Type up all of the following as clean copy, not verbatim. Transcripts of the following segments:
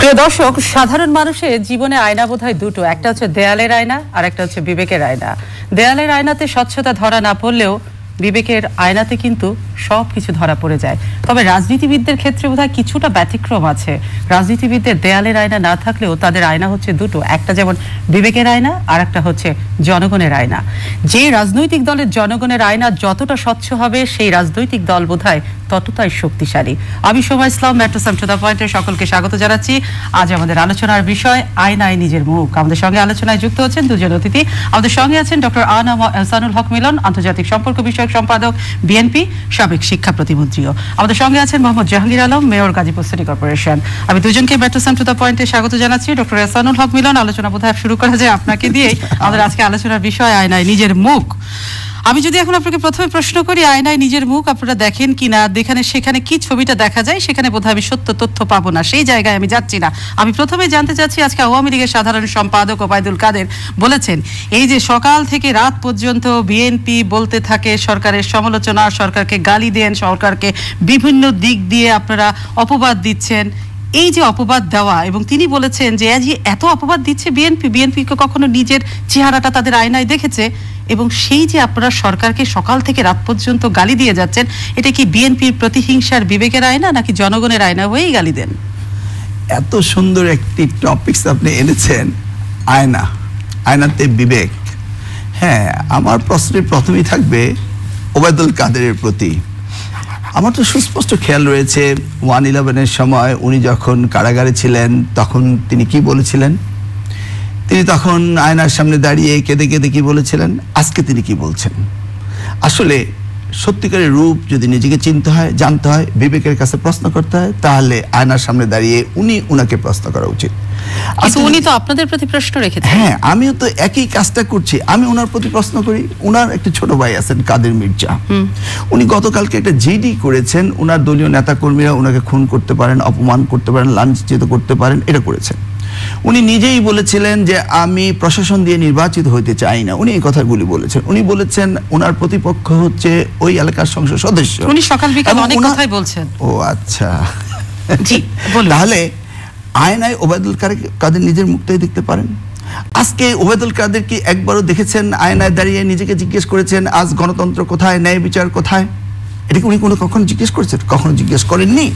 প্রিয় দর্শক, সাধারণ মানুষের জীবনে আয়না বোধহয় দুটো, একটা হচ্ছে দেয়ালের আয়না আর একটা হচ্ছে বিবেকের আয়না। দেয়ালের আয়নাতে স্বচ্ছতা ধরা না পড়লেও বিবেকের আয়নাতে কিন্তু সবকিছু ধরা পড়ে যায়। তবে রাজনীতিবিদদের ক্ষেত্রে বোধহয় কিছুটা ব্যতিক্রম আছে। রাজনীতিবিদদের দেয়ালের আয়না না থাকলেও তাদের আয়না হচ্ছে দুটো, একটা যেমন বিবেকের আয়না আর একটা হচ্ছে জনগণের আয়না। যে রাজনৈতিক দলের জনগণের আয়না যতটা স্বচ্ছ হবে সেই রাজনৈতিক দল বোধহয় ততটাই শক্তিশালী। আমি শোভা ইসলাম, মেট্রো সাম টু দ্য পয়েন্টে সকলকে স্বাগত জানাচ্ছি। আজ আমাদের আলোচনার বিষয় আয়নায় নিজের মুখ। আমাদের সঙ্গে আলোচনায় যুক্ত হচ্ছেন দুজন অতিথি। আমাদের সঙ্গে আছেন ডক্টর আনাম এহসানুল হক মিলন, আন্তর্জাতিক সম্পর্ক বিষয়ক সম্পাদক বিএনপি, সাবেক শিক্ষা প্রতিমন্ত্রীও। আমাদের সঙ্গে আছেন Mohammad Jahangir Alam, mayor Gazipur city corporation. আমি দুজনকে মেট্রো সাম টু দ্য পয়েন্টে স্বাগত জানাচ্ছি। ডক্টর এহসানুল হক মিলন, আলোচনা বোধহয় শুরু করা যায় আপনাকে দিয়েই। আমাদের আজকে আলোচনার বিষয় আয়নায় নিজের মুখ। আমি যদি এখন আপনাকে প্রথমে প্রশ্ন করি, আয়নায় নিজের মুখ আপনারা দেখেন কিনা, সেখানে কি ছবিটা দেখা যায়, সেখানে বোধহয় আমি সত্য তথ্য পাবো না, সেই জায়গায় আমি যাচ্ছি না। আমি প্রথমে জানতে চাচ্ছি, আজকে আওয়ামী লীগের সাধারণ সম্পাদক ওবায়দুল কাদের বলেছেন এই যে সকাল থেকে রাত পর্যন্ত বিএনপি বলতে থাকে সরকারের সমালোচনা, সরকারকে গালি দেন, সরকারকে বিভিন্ন দিক দিয়ে আপনারা অপবাদ দিচ্ছেন। এই যে অপবাদ দেওয়া, এবং তিনি বলেছেন যে এত অপবাদ দিচ্ছে বিএনপিকে কখনো নিজের চেহারাটা তাদের আয়নায় দেখেছে, এবং সেই যে আপনারা সরকারকে সকাল থেকে রাত পর্যন্ত গালি দিয়ে যাচ্ছেন, এটা কি বিএনপির প্রতিহিংসার বিবেকের আয়না নাকি জনগণের আয়না হয়েই গালি দেন? এত সুন্দর একটি টপিকস আপনি এনেছেন, আয়নাতে বিবেক। হ্যাঁ, আমার প্রশ্নের প্রথমেই থাকবে ওবায়দুল কাদেরের প্রতি। আমার তো সুস্পষ্ট খেয়াল রয়েছে 1/11-এর সময় উনি যখন কারাগারে ছিলেন তখন তিনি কি বলেছিলেন। তিনি তখন আয়নার সামনে দাঁড়িয়ে কেঁদে কেঁদে কি বলেছিলেন, আজকে তিনি কি বলছেন। আসলে সত্যিকারের রূপ যদি নিজেকে চিনতে হয়, জানতে হয়, বিবেকের কাছে প্রশ্ন করতে হয়, তাহলে আয়নার সামনে দাঁড়িয়ে উনাকে প্রশ্ন করা উচিত। উনি তো আপনাদের প্রতি প্রশ্ন রেখেছেন। হ্যাঁ, আমিও তো একই কাজটা করছি। আমি ওনার প্রতি প্রশ্ন করি। ওনার একটা ছোট ভাই আছেন কাদের মির্জা, উনি গতকালকে একটা জিডি করেছেন। ওনার দলীয় নেতাকর্মীরা ওনাকে খুন করতে পারেন, অপমান করতে পারেন, লাঞ্ছিত করতে পারেন, এটা করেছেন। উনি নিজেই বলেছিলেন যে আমি প্রশাসন দিয়ে নির্বাচিত হইতে চাই না। উনি এই কথাগুলি বলেছেন। উনি বলেছেন ওনার প্রতিপক্ষ হচ্ছে ওই এলাকার সংসদ সদস্য। উনি সকাল বিকাল অনেক কথাই বলছেন। ও আচ্ছা, জি বলুন। তাহলে আয়নায় ওবায়দুল কাদের নিজের মুখটাই দেখতে পারেন। আজকে ওবায়দুল কাদের কি একবারও দেখেছেন আয়নায় দাঁড়িয়ে নিজেকে জিজ্ঞেস করেছেন আজ গণতন্ত্র কোথায়, ন্যায় বিচার কোথায়? এটা কি উনি কখনো জিজ্ঞেস করেছেন? কখনো জিজ্ঞেস করেননি।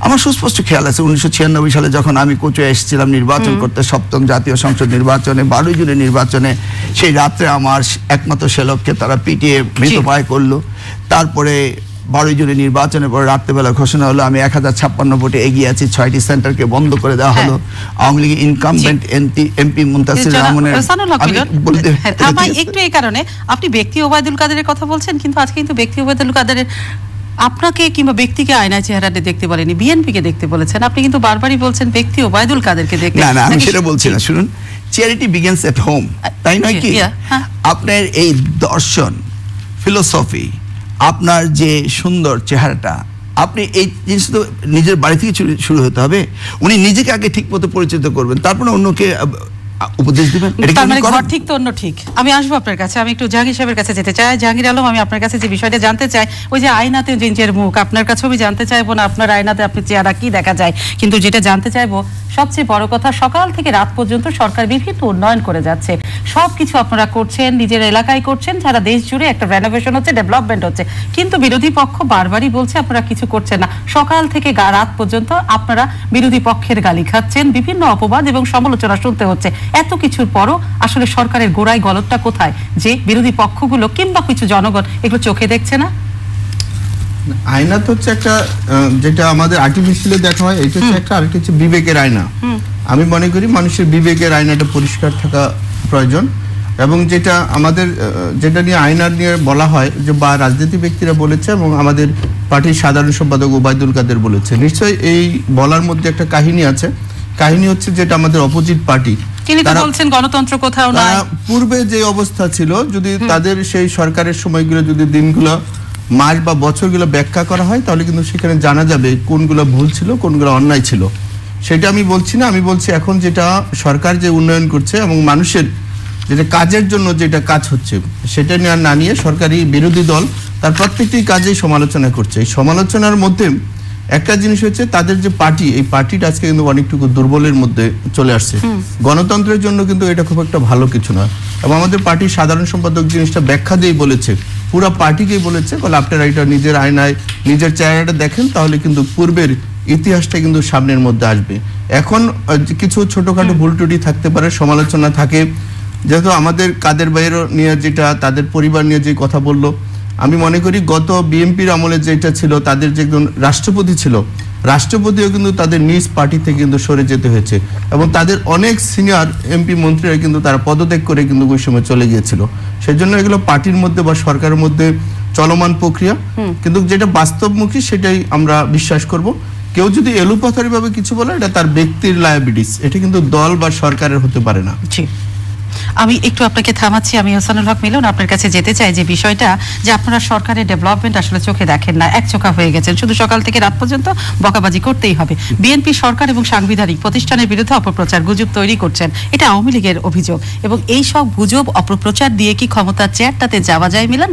আমার সুস্পষ্ট খেয়াল আছে 1996 সালে যখন আমি কোচে এসেছিলাম নির্বাচন করতে, 7ম জাতীয় সংসদ নির্বাচনে, 12 জুনের নির্বাচনে, সেই রাত্রে আমার একমাত্র শ্যালককে তারা পিটিয়ে মৃতপ্রায় করলো। তারপরে 12 জুনের নির্বাচনের পর রাত্রেবেলা ঘোষণা হলো আমি 1056 ভোটে এগিয়ে আছি, 6টি সেন্টারকে বন্ধ করে দেওয়া হলো। আওয়ামী লীগের ইনকামবেন্ট এমপি মুনতাসির রহমানের একটু এই কারণে আপনি ব্যক্তি ওবায়দুল কাদেরের কথা বলছেন, কিন্তু আজকে কিন্তু ব্যক্তি ওবায়দুল কাদেরের আপনাকে কিংবা ব্যক্তিকে আয়নায় চেহারাতে দেখতে বলেনি, বিএনপিকে দেখতে বলেছেন। আপনি কিন্তু বারবারই বলছেন ব্যক্তি ওবায়দুল কাদেরকে দেখতে। না, আমি সেটা বলছি না। শুনুন, চ্যারিটি বিগিনস এট হোম, তাই নয় কি? আপনার এই দর্শন, ফিলোসফি, আপনার যে সুন্দর চেহারাটা, আপনি এই জিনিস তো নিজের বাড়ি থেকে শুরু হতে হবে। উনি নিজেকে আগে ঠিক মতো পরিচিত করবেন, তারপরে অন্যকে উপদেশ দিবেন। ঘর ঠিক তো অন্য ঠিক। আমি আসবো আপনার কাছে। আমি একটু জাহাঙ্গীর সাহেবের কাছে যেতে চাই। জাহাঙ্গীর আলম, আমি আপনার কাছে যে বিষয়টা জানতে চাই, ওই যে আয়নাতে নিজের মুখ, আপনার কাছে আমি জানতে চাইবো না আপনার আয়নাতে আপনি চেহারা কি দেখা যায়, কিন্তু যেটা জানতে চাইবো সবচেয়ে বড় কথা, সকাল থেকে রাত পর্যন্ত সরকার বিভিন্ন উন্নয়ন করে যাচ্ছে, সবকিছু আপনারা করছেন, নিজের এলাকায় করছেন, সারা দেশ জুড়ে একটা রেনোভেশন হচ্ছে, ডেভেলপমেন্ট হচ্ছে, কিন্তু বিরোধী পক্ষ বারবারই বলছে আপনারা কিছু করছেন না। সকাল থেকে রাত পর্যন্ত আপনারা বিরোধী পক্ষের গালি খাচ্ছেন, বিভিন্ন অপবাদ এবং সমালোচনা শুনতে হচ্ছে। এত কিছুর পরও আসলে সরকারের গোড়ায় গলতটা কোথায়, যে বিরোধী পক্ষগুলো কিংবা কিছু জনগণ এগুলো চোখে দেখছে না? আয়না তো হচ্ছে একটা, যেটা আমাদের আর্টিফিশিয়ালি দেখা হয়, এটা হচ্ছে একটা, আরেকটা হচ্ছে বিবেকের আয়না। আমি মনে করি মানুষের বিবেকের আয়নাটা পরিষ্কার থাকা প্রয়োজন, এবং যেটা আমাদের যেটা নিয়ে আয়নার নিয়ে বলা হয় যে বা রাজনীতি ব্যক্তিরা বলেছে এবং আমাদের পার্টির সাধারণ সম্পাদক ওবায়দুল কাদের বলেছে, নিশ্চয়ই এই বলার মধ্যে একটা কাহিনী আছে। কাহিনী হচ্ছে যেটা আমাদের অপোজিট পার্টি, তারা বলছেন গণতন্ত্র কোথাও নাই। পূর্বে যে অবস্থা ছিল, যদি তাদের সেই সরকারের সময়গুলো, যদি দিনগুলো, মাস বা বছরগুলো ব্যাখ্যা করা হয়, তাহলে কিন্তু সেখানে জানা যাবে কোনগুলো ভুল ছিল, কোনগুলো অন্যায় ছিল। সেটা আমি বলছি না। আমি বলছি এখন যেটা সরকার যে উন্নয়ন করছে এবং মানুষের যেটা কাজের জন্য যেটা কাজ হচ্ছে, সেটা নিয়ে না নিয়ে সরকারি বিরোধী দল তার প্রত্যেকটি কাজেই সমালোচনা করছে। এই সমালোচনার মধ্যে একটা জিনিস হচ্ছে তাদের যে পার্টি, এই পার্টিটা আজকে কিন্তু অনেকটুকু দুর্বলের মধ্যে চলে আসছে। গণতন্ত্রের জন্য কিন্তু এটা খুব একটা ভালো কিছু না। এবং আমাদের পার্টির সাধারণ সম্পাদক জিনিসটা ব্যাখ্যা দিয়েই বলেছে, পুরো পার্টিকেই বলেছে, বলে আপনারা এটা নিজের আয়নায় নিজের চেহারাটা দেখেন, তাহলে কিন্তু পূর্বের ইতিহাসটা কিন্তু সামনের মধ্যে আসবে। এখন কিছু ছোটখাটো ভুল ত্রুটি থাকতে পারে, সমালোচনা থাকে, যেহেতু আমাদের কাদের বাইরে নিয়ে যেটা তাদের পরিবার নিয়ে যে কথা বললো, আমি মনে করি গত বিএনপির আমলে যেটা ছিল, তাদের যে একজন রাষ্ট্রপতি ছিল, রাষ্ট্রপতিও কিন্তু তাদের নিজ পার্টি থেকে কিন্তু সরে যেতে হয়েছে এবং তাদের অনেক সিনিয়র এমপি মন্ত্রীরা কিন্তু তারা পদত্যাগ করে কিন্তু ওই সময় চলে গিয়েছিল। সেই জন্য এগুলো পার্টির মধ্যে বা সরকারের মধ্যে চলমান প্রক্রিয়া, কিন্তু যেটা বাস্তবমুখী সেটাই আমরা বিশ্বাস করব। কেউ যদি এলোপাথারি ভাবে কিছু বলে, এটা তার ব্যক্তির লায়াবিলিটিস, এটা কিন্তু দল বা সরকারের হতে পারে না। আমি একটু আপনাকে থামাচ্ছি। আমি হোসানুল হক মিলন আপনার কাছে যেতে চাই যে বিষয়টা, যে আপনারা সরকারের ডেভেলপমেন্ট আসলে চোখে দেখেন না, এক চোখা হয়ে গেছেন, শুধু সকাল থেকে রাত পর্যন্ত বকাবাজি করতেই হবে। বিএনপি সরকার এবং সাংবিধানিক প্রতিষ্ঠানের বিরুদ্ধে অপপ্রচার গুজব তৈরি করছেন, এটা আওয়ামী লীগের অভিযোগ। এবং এই সব গুজব অপপ্রচার দিয়ে কি ক্ষমতার চেয়ারটাতে যাওয়া যায় মিলন?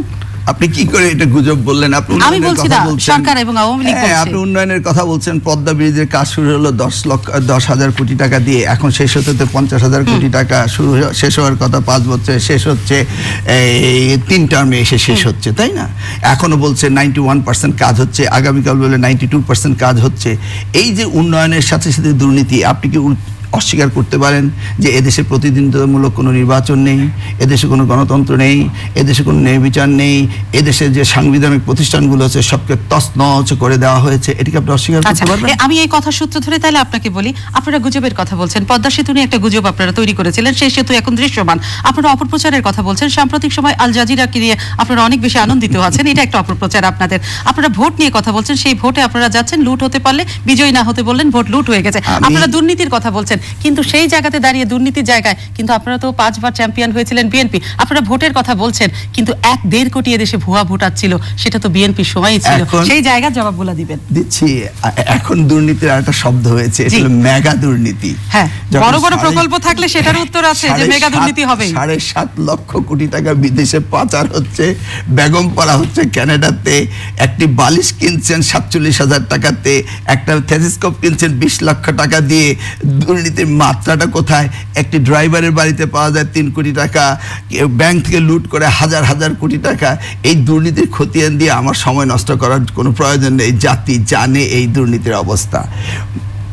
আপনি কি করে এটা গুজব বললেন? আমি বলছি না, সরকার এবং আওয়ামী লীগ বলছে। আপনি উন্নয়নের কথা বলছেন, পদ্মা ব্রিজের কাজ শুরু হলো 10,000 কোটি টাকা দিয়ে, এখন শেষ হতে 50,000 কোটি টাকা শেষ হওয়ার কথা, 5 বছরে শেষ হচ্ছে, এই 3 টার্মে এসে শেষ হচ্ছে, তাই না? এখনো বলছে 91% কাজ হচ্ছে, আগামীকাল বলে 92% কাজ হচ্ছে। এই যে উন্নয়নের সাথে সাথে দুর্নীতি, আপনি কি অস্বীকার করতে পারেন যে এদেশে প্রতিদ্বন্দ্বিতামূলক কোনো নির্বাচন নেই, এদেশে কোনো গণতন্ত্র নেই, এদেশে কোনো ন্যায় বিচার নেই, এদেশে যে সাংবিধানিক প্রতিষ্ঠানগুলো আছে সবকে তছনছ করে দেওয়া হয়েছে? এটাকে আপনি অস্বীকার করতে পারবেন? আমি এই কথা সূত্র ধরে তাহলে আপনাকে বলি, আপনারা গুজবের কথা বলছেন, পদ্মা সেতু নিয়ে একটা গুজব আপনারা তৈরি করেছিলেন, সেই সেতু এখন দৃশ্যমান। আপনারা অপপ্রচারের কথা বলছেন, সাম্প্রতিক সময় আল জাজিরাকে নিয়ে আপনারা অনেক বেশি আনন্দিত আছেন, এটা একটা অপপ্রচার আপনাদের। আপনারা ভোট নিয়ে কথা বলছেন, সেই ভোটে আপনারা যাচ্ছেন, লুট হতে পারলে বিজয়ী না হতে বললেন, ভোট লুট হয়ে গেছে। আপনারা দুর্নীতির কথা বলছেন, কিন্তু সেই জায়গাতে দাঁড়িয়ে দুর্নীতির জায়গায় কিন্তু আপনারা তো 5 বার চ্যাম্পিয়ন হয়েছিলেন বিএনপি। আপনারা ভোটের কথা বলছেন, কিন্তু 1.5 কোটি এদেশে ভুয়া ভোটার ছিল, সেটা তো বিএনপির সময়ই ছিল, সেই জায়গার জবাবগুলো দিবেন। দিচ্ছি। এখন দুর্নীতির একটা শব্দ হয়েছে, এটা হলো মেগা দুর্নীতি। হ্যাঁ, বড় বড় প্রকল্প থাকলে সেটার উত্তর আছে যে মেগা দুর্নীতি হবে। 7.5 লক্ষ কোটি টাকা বিদেশে পাচার হচ্ছে, বেগম পাড়া হচ্ছে কানাডাতে, একটি বালিশ কিনছেন 47,000 টাকাতে, একটা থেলিস্কোপ কিনছেন 20 লক্ষ টাকা দিয়ে। দুর্নীতির মাত্রাটা কোথায়? একটি ড্রাইভারের বাড়িতে পাওয়া যায় 3 কোটি টাকা, ব্যাংক থেকে লুট করে হাজার হাজার কোটি টাকা। এই দুর্নীতির খতিয়ান দিয়ে আমার সময় নষ্ট করার কোনো প্রয়োজন নেই, জাতি জানে এই দুর্নীতির অবস্থা।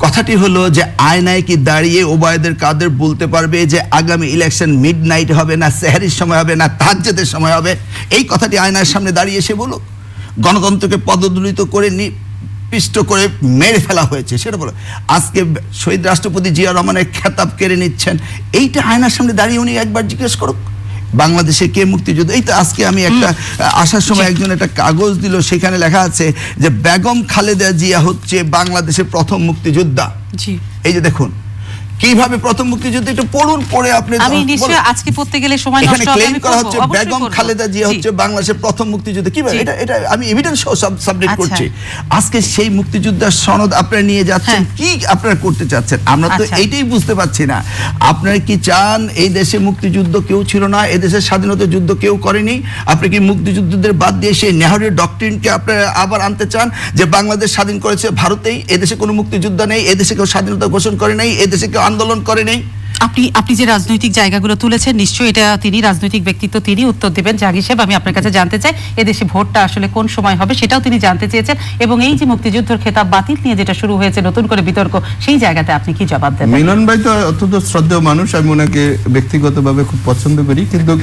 কথাটি হলো যে আয়নায় কি দাঁড়িয়ে ওবায়দুল কাদের বলতে পারবে যে আগামী ইলেকশন মিডনাইট হবে, না সেহরির সময় হবে, না তাহাজ্জুদের সময় হবে? এই কথাটি আয়নার সামনে দাঁড়িয়ে এসে বলুক। গণতন্ত্রকে পদদলিত করে পিষ্ট করে মেরে ফেলা হয়েছে সেটা বলো। আজকে শহীদ রাষ্ট্রপতি জিয়া রহমানের খেতাব কেড়ে নিচ্ছেন, এইটা আয়নার সামনে দাঁড়িয়ে উনি একবার জিজ্ঞেস করুক বাংলাদেশে কে মুক্তিযোদ্ধা। এই তো আজকে আমি একটা আসার সময় একজন একটা কাগজ দিল, সেখানে লেখা আছে যে বেগম খালেদা জিয়া হচ্ছে বাংলাদেশের প্রথম মুক্তিযোদ্ধা। এই যে দেখুন কিভাবে প্রথম মুক্তিযুদ্ধ, একটু পড়ুন, পড়ে আপনি। আমি নিশ্চয়ই আজকে পড়তে গেলে সময় নষ্ট হবে। ক্লেম করা হচ্ছে বেগম খালেদা জিয়া হচ্ছে বাংলাদেশের প্রথম মুক্তিযুদ্ধ। কিভাবে? এটা আমি এভিডেন্স সহ সাবমিট করছি। আজকে সেই মুক্তিযোদ্ধার সনদ আপনারা নিয়ে যাচ্ছেন, কি আপনারা করতে চাচ্ছেন? আমরা তো এইটাই বুঝতে পারছি না। আপনারা কি চান এই দেশে মুক্তিযুদ্ধ কেউ ছিল না, এই দেশের স্বাধীনতা যুদ্ধ কেউ করেনি? আপনি কি মুক্তিযুদ্ধদের বাদ দিয়ে সেই নেহরুর ডক্ট্রিনকে আপনারা আবার আনতে চান যে বাংলাদেশ স্বাধীন করেছে ভারতেই, এদেশে কোনো মুক্তিযুদ্ধ নেই, এদেশে কেউ স্বাধীনতা ঘোষণা করে নাই, এদেশে কেউ আন্দোলন করে নেই? আপনি যে রাজনৈতিক জায়গাগুলো তুলেছেন, নিশ্চয়ই এটা তিনি রাজনৈতিক ব্যক্তিত্ব, তিনি উত্তর দেবেন। জাগি সাহেব, আমি আপনার কাছে জানতে চাই এদেশে ভোটটা আসলে কোন সময় হবে সেটাও তিনি জানতে চেয়েছেন, এবং এই যে মুক্তিযুদ্ধের খেতাব বাতিল নিয়ে যেটা শুরু হয়েছে নতুন করে বিতর্ক, সেই জায়গাতে আপনি কি জবাব দেবেন? মিলন ভাই তো অত্যন্ত শ্রদ্ধেয় মানুষ, আমি ওনাকে ব্যক্তিগতভাবে খুব পছন্দ করি, কিন্তু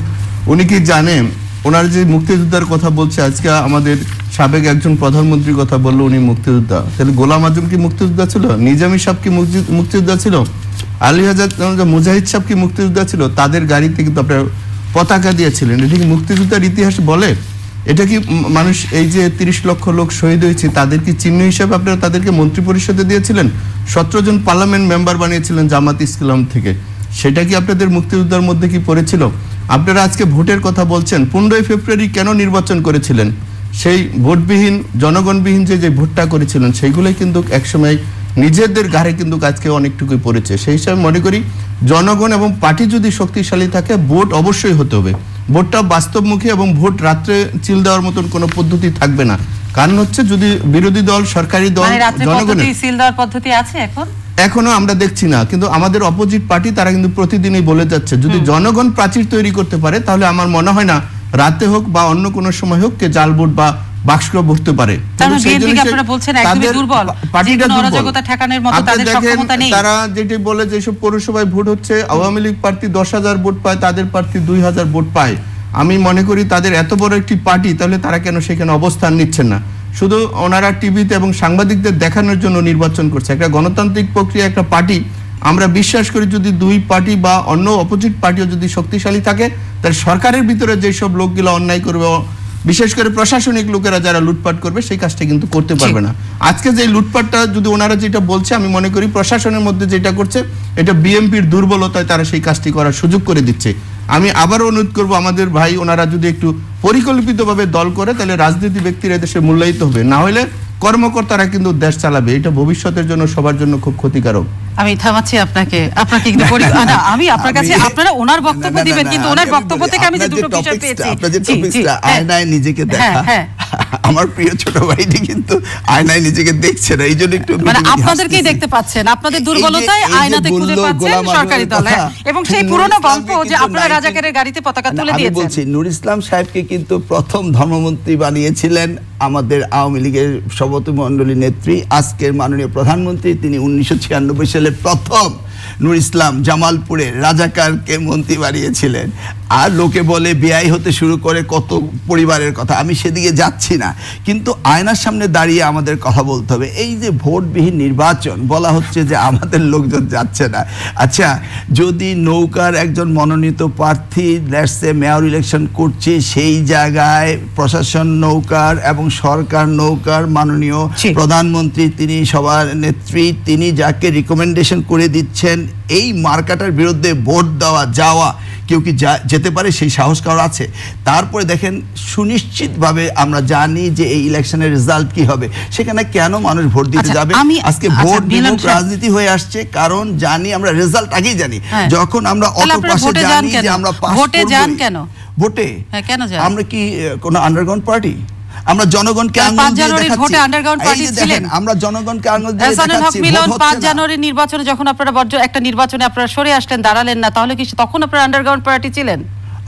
উনি কি জানেন ওনার যে মুক্তিযোদ্ধার কথা বলছে, আজকে আমাদের সাবেক একজন প্রধানমন্ত্রীর কথা বললো উনি মুক্তিযোদ্ধা, তাহলে গোলাম আজম কি মুক্তিযোদ্ধা ছিল? নিজামী সাহেব কি মুক্তিযোদ্ধা ছিল? আলী হাজার মুজাহিদ সাহেব কি মুক্তিযোদ্ধা ছিল? তাদের গাড়িতে কিন্তু আপনার পতাকা দিয়েছিলেন। এটা কি মুক্তিযোদ্ধার ইতিহাস বলে? এটা কি মানুষ, এই যে 30 লক্ষ লোক শহীদ হয়েছে তাদের কি চিহ্ন হিসাবে আপনারা তাদেরকে মন্ত্রী পরিষদে দিয়েছিলেন? 17 জন পার্লামেন্ট মেম্বার বানিয়েছিলেন জামাত ইসলাম থেকে, সেটা কি আপনাদের মুক্তিযোদ্ধার মধ্যে কি পড়েছিল? আপনারা আজকে ভোটের কথা বলছেন, 15 ফেব্রুয়ারি কেন নির্বাচন করেছিলেন? সেই ভোটবিহীন জনগণবিহীন যে ভোটটা করেছিলেন সেইগুলোই কিন্তু একসময় নিজেদের ঘাড়ে কিন্তু আজকে অনেকটুকুই পড়েছে। সেই হিসাবে মনে করি জনগণ এবং পার্টি যদি শক্তিশালী থাকে, ভোট অবশ্যই হতে হবে, ভোটটা বাস্তবমুখী, এবং ভোট রাত্রে চিল দেওয়ার মতন কোনো পদ্ধতি থাকবে না। কারণ হচ্ছে যদি বিরোধী দল, সরকারি দল, জনগণের সিল দেওয়ার পদ্ধতি আছে এখনো আমরা দেখছি না, কিন্তু আমাদের অপোজিট পার্টি তারা কিন্তু প্রতিদিনই বলে যাচ্ছে যদি জনগণ প্রাচীর তৈরি করতে পারে তাহলে আমার মনে হয় না রাতে হোক বা অন্য কোনো সময় হোক কে জাল ভোট বা বাক্স ভরতে পারে। তারা যেটি বলে যে সব পৌরসভায় ভোট হচ্ছে আওয়ামী লীগ প্রার্থী 10,000 ভোট পায়, তাদের প্রার্থী 2,000 ভোট পায়। আমি মনে করি তাদের এত বড় একটি পার্টি, তাহলে তারা কেন সেখানে অবস্থান নিচ্ছেন না? শুধু ওনারা টিভিতে এবং সাংবাদিকদের দেখানোর জন্য নির্বাচন করছে। একটা গণতান্ত্রিক প্রক্রিয়া, একটা পার্টি, আমরা বিশ্বাস করি যদি দুই পার্টি বা অন্য অপোজিট পার্টিও যদি শক্তিশালী থাকে তাহলে সরকারের ভিতরে যেসব লোকগুলো অন্যায় করবে, বিশেষ করে প্রশাসনিক লোকেরা যারা লুটপাট করবে, সেই কাজটা কিন্তু করতে পারবে না। আজকে যে লুটপাটটা যদি ওনারা যেটা বলছে, আমি মনে করি প্রশাসনের মধ্যে যেটা করছে এটা বিএনপির দুর্বলতায় তারা সেই কাজটি করার সুযোগ করে দিচ্ছে। আমি আবারও অনুরোধ করব আমাদের ভাই, ওনারা যদি একটু পরিকল্পিতভাবে দল করে তাহলে রাজনীতি ব্যক্তিরা দেশে মূল্যায়িত হবে, না হলে কর্মকর্তারা কিন্তু দেশ চালাবে। এটা ভবিষ্যতের জন্য সবার জন্য খুব ক্ষতিকারক। আমি থামাচ্ছি আপনাকে কিন্তু আমি আপনার কাছে আপনারা ওনার বক্তব্য দিবেন, কিন্তু ওনার বক্তব্য থেকে আমি যে দুটো বিষয় পেয়েছি, আপনাদের যে টপিকটা আয়নায় নিজেকে দেখা, আমার প্রিয় ছোট ভাইটি কিন্তু আয়নায় নিজেকে দেখছে না, এইজন্য একটু মানে আপনাদেরকেই দেখতে পাচ্ছেন, আপনাদের দুর্বলতায় আয়নাতে খুঁজে পাচ্ছেন সরকারি দল, এবং সেই পুরনো গল্প যে আপনারা রাজাকারের গাড়িতে পতাকা তুলে দিয়েছেন। আমি বলছি নুর ইসলাম সাহেবকে কিন্তু প্রথম ধর্মমন্ত্রী বানিয়েছিলেন আমাদের আওয়ামী লীগের সভাপতিমণ্ডলী নেত্রী, আজকের মাননীয় প্রধানমন্ত্রী। তিনি 1996 সালে প্রথম নুর ইসলাম জামালপুরে রাজাকারকে মন্ত্রী বানিয়েছিলেন। আর লোকে বলে বিআই হতে শুরু করে কত পরিবারের কথা, আমি সেদিকে যাচ্ছি না, কিন্তু আয়নার সামনে দাঁড়িয়ে আমাদের কথা বলতে হবে। এই যে ভোটবিহীন নির্বাচন বলা হচ্ছে যে আমাদের লোকজন যাচ্ছে না, আচ্ছা যদি নৌকার একজন মনোনীত প্রার্থী লেটসে মেয়র ইলেকশন করছে, সেই জায়গায় প্রশাসন নৌকার এবং সরকার নৌকার, মাননীয় প্রধানমন্ত্রী তিনি সবার নেত্রী, তিনি যাকে রিকমেন্ডেশন করে দিচ্ছেন এই মার্কাটার বিরুদ্ধে ভোট দেওয়া যাওয়া, কেউ কি যেতে পারে? সেই সাহস কারো আছে? তারপরে দেখেন সুনিশ্চিতভাবে আমরা জানি যে এই ইলেকশনের রেজাল্ট কি হবে, সেখানে কেন মানুষ ভোট দিতে যাবে? আজকে ভোট বিমুখ রাজনীতি হয়ে আসছে, কারণ জানি আমরা রেজাল্ট আগেই জানি। যখন আমরা অত পাশে জানি যে আমরা ভোটে যান কেন? ভোটে আমরা কি কোনো আন্ডারগ্রাউন্ড পার্টি? আমরা জনগণকে আঙ্গুল দিয়ে দেখাচ্ছি, আমরা জনগণকে আঙ্গুল দিয়ে দেখাচ্ছি। 5 জানুয়ারি নির্বাচনে যখন আপনারা একটা নির্বাচনে আপনারা সরে আসলেন, দাঁড়ালেন না, তাহলে কি তখন আপনারা আন্ডারগ্রাউন্ড পার্টি ছিলেন?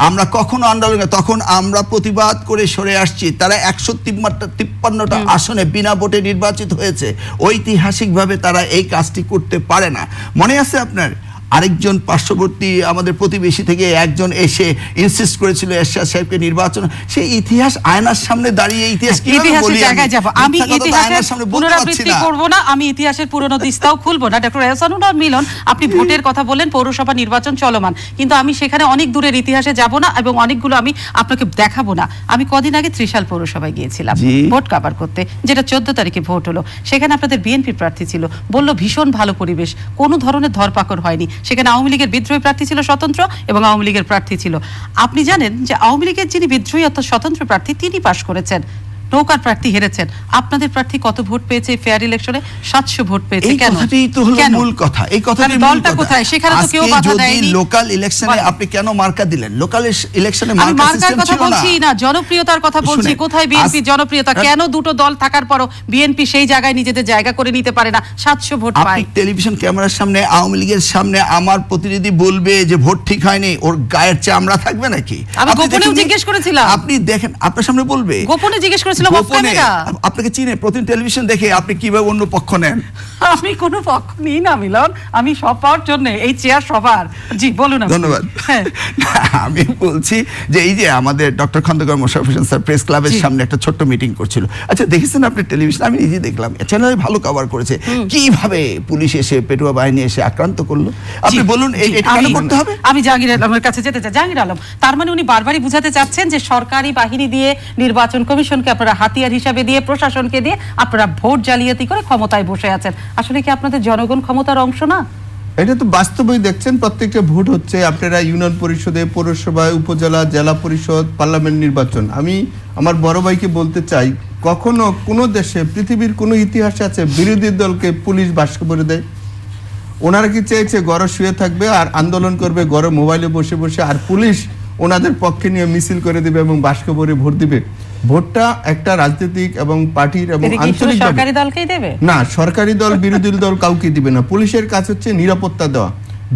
আমরা কখনো আন্ডারগ্রাউন্ড, তখন আমরা প্রতিবাদ করে সরে আসছি। তারা 153টা আসনে বিনা ভোটে নির্বাচিত হয়েছে, ঐতিহাসিকভাবে তারা এই কাজটি করতে পারে না। মনে আছে আপনার আরেকজন পার্শ্ববর্তী আমাদের প্রতিবেশী থেকে একজন এসে ইনসিস্ট করেছিল এরশাদ সাহেবকে নির্বাচন, সেই ইতিহাস আয়নার সামনে দাঁড়িয়ে ইতিহাস ইতিহাসের জায়গায় যাব। আমি ইতিহাসের পুনরাবৃত্তি করব না, আমি ইতিহাসের পুরনো দিস্তাও খুলব না। ডক্টর এহসানুল হক মিলন, আপনি ভোটের কথা বলেন, পৌরসভা নির্বাচন চলমান, কিন্তু আমি সেখানে অনেক দূরের ইতিহাসে যাব না এবং অনেকগুলো আমি আপনাকে দেখাবো না। আমি কদিন আগে ত্রিশাল পৌরসভায় গিয়েছিলাম ভোট কাভার করতে, যেটা 14 তারিখে ভোট হলো। সেখানে আপনাদের বিএনপি প্রার্থী ছিল, বলল ভীষণ ভালো পরিবেশ, কোনো ধরনের ধরপাকড় হয়নি। সেখানে আওয়ামী লীগের বিদ্রোহী প্রার্থী ছিল স্বতন্ত্র এবং আওয়ামী লীগের প্রার্থী ছিল। আপনি জানেন যে আওয়ামী লীগের যিনি বিদ্রোহী অর্থাৎ স্বতন্ত্র প্রার্থী তিনি পাশ করেছেন, নৌকার প্রার্থী হেরেছেন। আপনাদের প্রার্থী কত ভোট পেয়েছে ফেয়ার ইলেকশনে? 700 ভোট পেয়েছে। কেন? এই তো হলো মূল কথা। এই কথাটাই দলটা কোথায়? সেখানে তো কেউ বাধা দেয়নি। লোকাল ইলেকশনে আপনি কেন মার্কা দিলেন? লোকাল ইলেকশনে মার্কার কথা বলছি না, জনপ্রিয়তার কথা বলছি। কোথায় বিএনপি জনপ্রিয়তা? কেন দুটো দল থাকার পরও বিএনপি সেই জায়গায় নিজেদের জায়গা করে নিতে পারে না, 700 ভোট পায়? টেলিভিশন ক্যামেরার সামনে আওয়ামী লীগের সামনে আমার প্রতিনিধি বলবে যে ভোট ঠিক হয়নি, ওর গায়ের চামড়া থাকবে নাকি? আমি গোপনেও জিজ্ঞেস করেছিলাম। আপনি দেখেন, আপনার সামনে বলবে। গোপনে জিজ্ঞেস করেছিলাম অফ ক্যামেরা। আপনাকে চিনে প্রতিদিন টেলিভিশন দেখে আপনি কিভাবে অন্য পক্ষ নেন? আমি কোনো পক্ষ নিই না মিলন, আমি সব পাওয়ার জন্য এই চেয়ার সবার। জি বলুন। ধন্যবাদ। আমি বলছি যে এই যে আমাদের doctor Khondokar Mosharraf Hossain sir press ক্লাবের সামনে একটা ছোট্ট মিটিং করছিল। আচ্ছা দেখেছেন আপনি টেলিভিশন? আমি নিজে দেখলাম, চ্যানেলে ভালো কভার করেছে কিভাবে পুলিশ এসে পেটুয়া বাহিনী এসে আক্রান্ত করলো। আপনি বলুন এটা কেন করতে হবে? আমি জাহাঙ্গীর আলমের কাছে যেতে চাই। জাহাঙ্গীর আলম, তার মানে উনি বারবারই বুঝাতে চাচ্ছেন যে সরকারি বাহিনী দিয়ে, নির্বাচন কমিশনকে আপনারা হাতিয়ার হিসাবে দিয়ে, প্রশাসনকে দিয়ে আপনারা ভোট জালিয়াতি করে ক্ষমতায় বসে আছেন। আসলে কি আপনাদের জনগণ ক্ষমতার অংশ না? এটা তো বাস্তবই দেখছেন, প্রত্যেকটা ভোট হচ্ছে আপনারা ইউনিয়ন পরিষদে, পৌরসভায়, উপজেলা, জেলা পরিষদ, পার্লামেন্ট নির্বাচন। আমি আমার বড় ভাইকে বলতে চাই, কখনো কোনো দেশে পৃথিবীর কোনো ইতিহাসে আছে বিরোধী দলকে পুলিশ বাস্ক করে দেয়? ওনারা কি চেয়েছে ঘরে শুয়ে থাকবে আর আন্দোলন করবে ঘরে মোবাইলে বসে বসে, আর পুলিশ ওনাদের পক্ষে নিয়ে মিছিল করে দিবে এবং বাস্ক ভরে ভোট দিবে? ভোটটা একটা রাজনৈতিক এবং পার্টির এবং আঞ্চলিক সরকারি দলকেই দেবে না, সরকারি দল বিরোধী দল কাউকে দিবে না। পুলিশের কাজ হচ্ছে নিরাপত্তা দেওয়া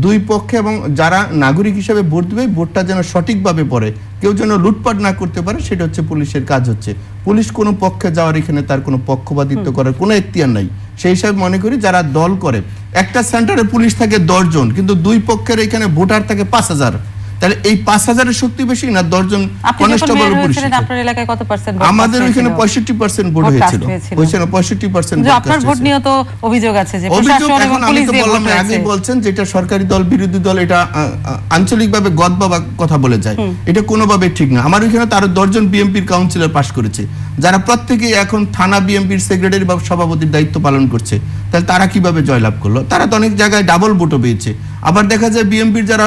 দুই পক্ষে, এবং যারা নাগরিক হিসেবে ভোট দেবে ভোটটা যেন সঠিকভাবে পড়ে, কেউ যেন লুটপাট না করতে পারে, সেটা হচ্ছে পুলিশের কাজ হচ্ছে। পুলিশ কোনো পক্ষে যাওয়ার এখানে তার কোনো পক্ষপাতিত্ব করার কোনো এখতিয়ার নাই। সেই হিসাবে মনে করি যারা দল করে, একটা সেন্টারে পুলিশ থাকে 10 জন, কিন্তু দুই পক্ষের এখানে ভোটার থাকে 5000, তাহলে এই 5000-এর শক্তি বেশি না 10 জন কনস্টেবল পুলিশ? আপনার এলাকায় কত পার্সেন্ট? আমাদের এখানে 65% ভোট হয়েছিল। হয়েছে না 65%? আপনার ভোট নিয়ে তো অভিযোগ আছে যে প্রশাসন এবং পুলিশ দিয়ে বললাম না, আগে বলছেন যেটা সরকারি দল বিরোধী দল, এটা আঞ্চলিকভাবে গদবাবা কথা বলে যায়, এটা কোনোভাবে ঠিক না। আমার এখানে তার 10 জন বিএমপির কাউন্সিলর পাস করেছে, যারা প্রত্যেকেই এখন থানা বিএমপির সেক্রেটারি বা সভাপতির দায়িত্ব পালন করছে। তাহলে তারা কিভাবে জয়লাভ করলো? তারা তো অনেক জায়গায় ডাবল ভোটও পেয়েছে। আবার দেখা যায় বিএমপির যারা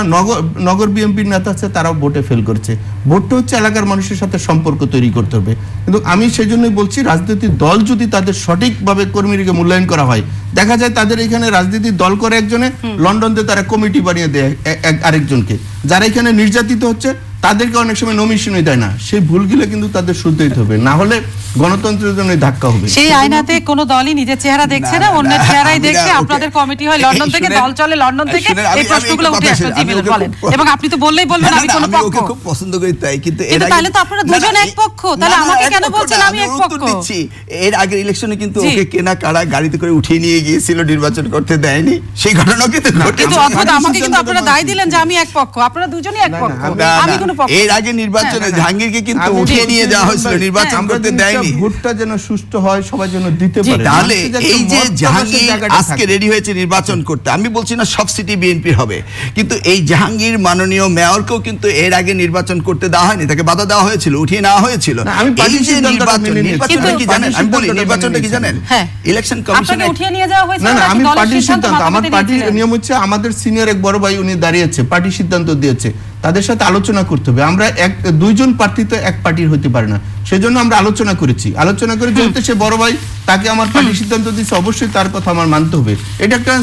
নগর বিএমপির নেতা আছে তারাও ভোটে ফেল করছে। ভোটটা হচ্ছে এলাকার মানুষের সাথে সম্পর্ক তৈরি করতে হবে। কিন্তু আমি সেই জন্যই বলছি, রাজনৈতিক দল যদি তাদের সঠিকভাবে কর্মীকে মূল্যায়ন করা হয়, দেখা যায় তাদের এখানে রাজনীতির দল করে একজনে, লন্ডনতে তারা কমিটি বানিয়ে দেয় আরেকজনকে। যারা এখানে নির্যাতিত হচ্ছে তাদেরকে অনেক সময় নমিশনই দেয় না। সেই ভুলগুলো কিন্তু তাদের শুধরাইতে হবে, না হলে গণতন্ত্রের জন্য ধাক্কা হবে। সেই আয়নাতে কোনো দলই নিজের চেহারা দেখছে না, অন্যের চেহারাই দেখছে। আপনাদের কমিটি হয় লন্ডন থেকে, দল চলে লন্ডন থেকে, এই প্রশ্নগুলো উঠে আসবে। জি বলেন। এবং আপনি তো বললেই বলবেন আমি কোন পক্ষ। আমি খুব পছন্দ করি তাই, কিন্তু তাহলে তো আপনারা দুজন এক পক্ষ, তাহলে আমাকে কেন বলছেন আমি এক পক্ষ? এর আগের ইলেকশনে কিন্তু ওকে কেনা কারা গাড়িতে করে উঠিয়ে নিয়ে গিয়েছিল, নির্বাচন করতে দেয়নি, সেই ঘটনাও কিন্তু কিন্তু অদ্ভুত। আমাকে কিন্তু আপনারা দায় দিলেন যে আমি এক পক্ষ, আপনারা দুজনই এক পক্ষ, আমি কোন পক্ষ। এর আগে নির্বাচনে জাহাঙ্গীরকে কিন্তু উঠিয়ে নিয়ে যাওয়া হয়েছিল, নির্বাচন করতে দেয়নি। ভোটটা যেন সুষ্ঠু হয়, সবাই যেন দিতে পারে। তাহলে এই যে জাহাঙ্গীর আজকে রেডি হয়েছে নির্বাচন করতে, আমি বলছি না সব সিটি বিএনপির হবে, কিন্তু এই জাহাঙ্গীর মাননীয় মেয়রকেও কিন্তু এর আগে নির্বাচন করতে দেওয়া হয়নি, তাকে বাধা দেওয়া হয়েছিল, উঠিয়ে নেওয়া হয়েছিল। এই যে নির্বাচনটা কি জানেন? আমি বলি নির্বাচনটা কি জানেন? ইলেকশন কমিশনে উঠিয়ে নিয়ে যাওয়া হয়েছিল। না না, আমি পার্টির সিদ্ধান্ত, আমার পার্টির নিয়ম হচ্ছে আমাদের সিনিয়র এক বড় ভাই উনি দাঁড়িয়েছে, পার্টি সিদ্ধান্ত দিয়েছে, তাদের সাথে আলোচনা করতে হবে। আমরা দুইজন প্রার্থী তো এক পার্টির হতে পারে না, সেজন্য আমরা আলোচনা করেছি। আলোচনা করে যেহেতু সে বড় ভাই, তাকে আমার পার্টি সিদ্ধান্ত দিচ্ছে, অবশ্যই তার কথা আমার মানতে হবে। এটা একটা